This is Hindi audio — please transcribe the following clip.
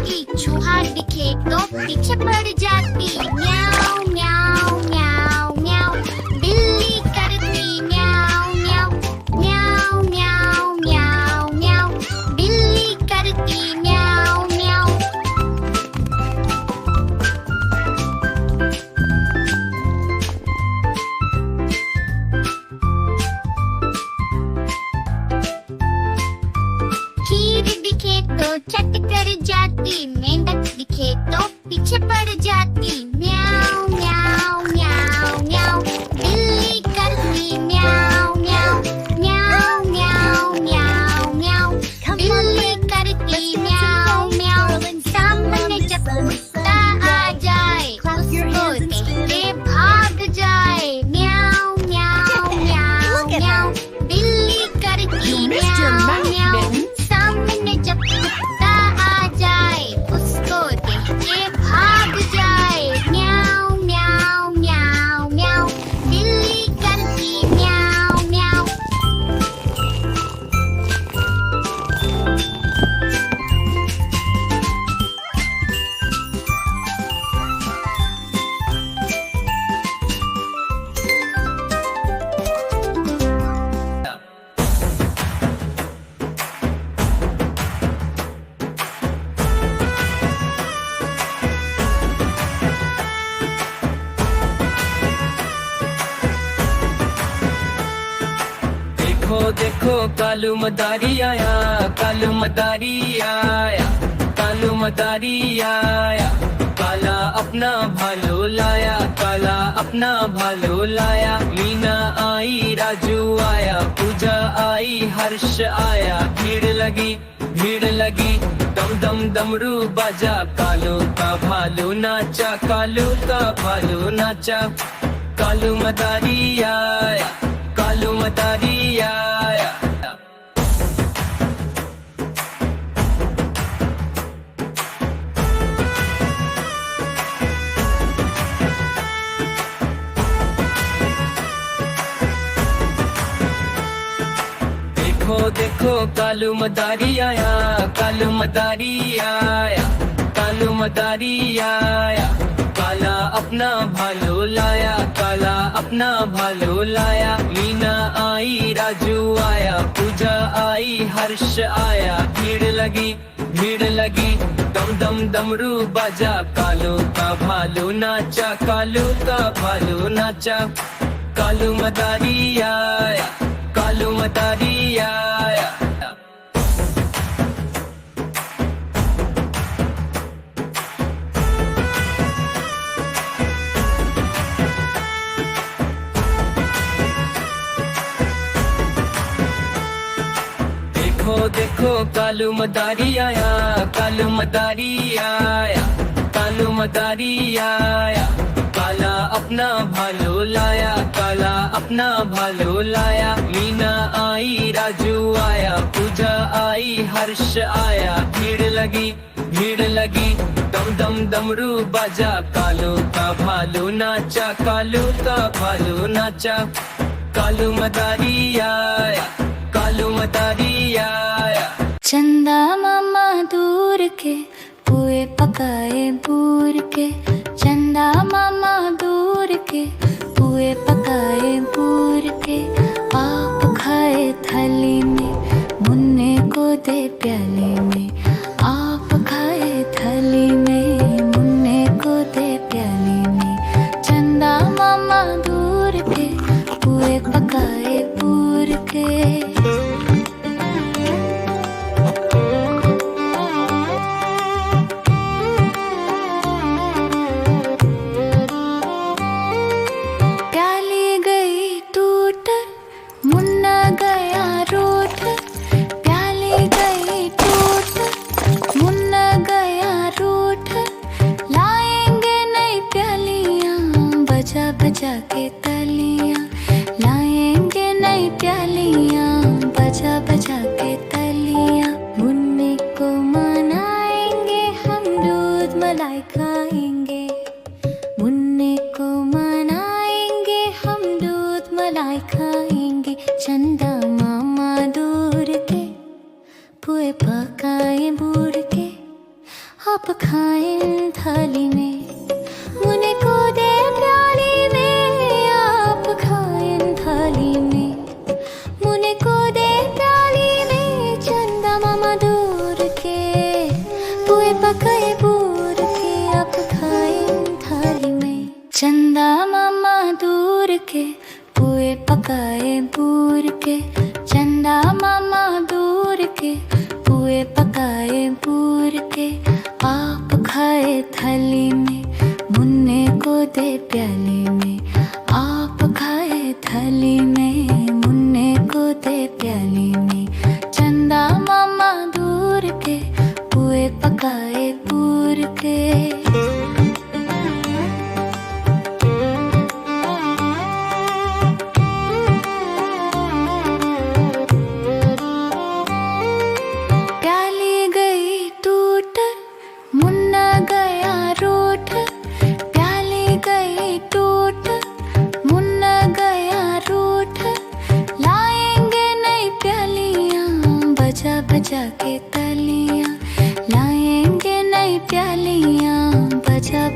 जाती, चूहा दिखे तो पीछे पड़ जाती। म्याऊ म्याऊ म्याऊ म्याऊ, बिल्ली करती म्याऊ म्याऊ। म्याऊ म्याऊ म्याऊ म्याऊ, बिल्ली करती म्याऊ म्याऊ। खीर दिखे तो चट कर जाती, मेंढक दिखे तो पीछे पड़ जाती। म्याऊ म्याऊ म्याऊ म्याऊ, बिल्ली करती म्याऊ म्याऊ। म्याऊ म्याऊ म्याऊ म्याऊ, बिल्ली करती म्याऊ म्याऊ। सामने जब कुत्ता आ जाए, उसको देखते भाग जाए। म्याऊ म्याऊ म्याऊ म्याऊ, बिल्ली करती म्याऊ म्याऊ। सामने जब कुत्ता आ जाए, उसको देख के भाग जाए। म्याऊ म्याऊ म्याऊ म्याऊ, बिल्ली करती म्याऊ म्याऊ। देखो देखो कालू मदारी आया, कालू मदारी आया, कालू मदारी आया। काला अपना भालो लाया, काला अपना भालो लाया। मीना आई, राजू आया, पूजा आई, हर्ष आया। भीड़ लगी, दम दम डमरू बाजा। कालू का भालू नाचा, कालू का भालू नाचा। कालू मदारी आया, कालू मदारी आया। देखो देखो कालू मदारी आया, कालू मदारी आया, कालू मदारी आया। काला अपना भालो लाया, काला अपना भालो लाया। मीना आई, राजू आया, पूजा आई, हर्ष आया। भीड़ लगी, दम दम डमरू बाजा। कालू का भालू नाचा, कालू का भालू नाचा। कालू मदारी आया, कालू मदारी आया। देखो देखो कालू मदारी आया, कालू मदारी आया, कालू मदारी आया। काला अपना भालो लाया, काला अपना भालो लाया। मीना आई, राजू आया, पूजा आई, हर्ष आया। भीड़ लगी, दम दम डमरू बाजा। कालू का भालू नाचा, कालू का भालू नाचा। कालू मदारी आया, कालू मदारी आया। चंदा मामा दूर के पुए पकाए बूर के। चंदा मामा दूर के पुए पकाए बूर के। आप खाए थाली में, मुन्ने को दे प्याले में। आप खाए थाली में, मुन्ने को दे प्याले में। चंदा मामा दूर के पुए पकाए बूर के। बजा के तालियां लाएंगे नई प्यालियां। बजा बजा के तालियां मुन्ने को मनाएंगे, हम दूध मलाई खाएंगे। मुन्ने को मनाएंगे, हम दूध मलाई खाएंगे। चंदा मामा दूर के पुए पकाए बूढ़ के। आप खाएं थाली में, मुन्ने को दे प्याली में। आप खाएं थाली में, मुन्ने को दे प्याली में। चंदा मामा दूर के पुए पकाए बूर के, आप खाएं थाली में। चंदा मामा दूर के पुए पकाए बूर के, चंदा मामा दूर के पुए पकाए बूर के। आप खाए थाली में, मुन्ने को दे प्याली में। आप खाए थाली में, मुन्ने को दे प्याली में। चंदा मामा दूर के पुए पकाए बूर के। बजा के तालियां लाएंगे नई प्यालियां, बजा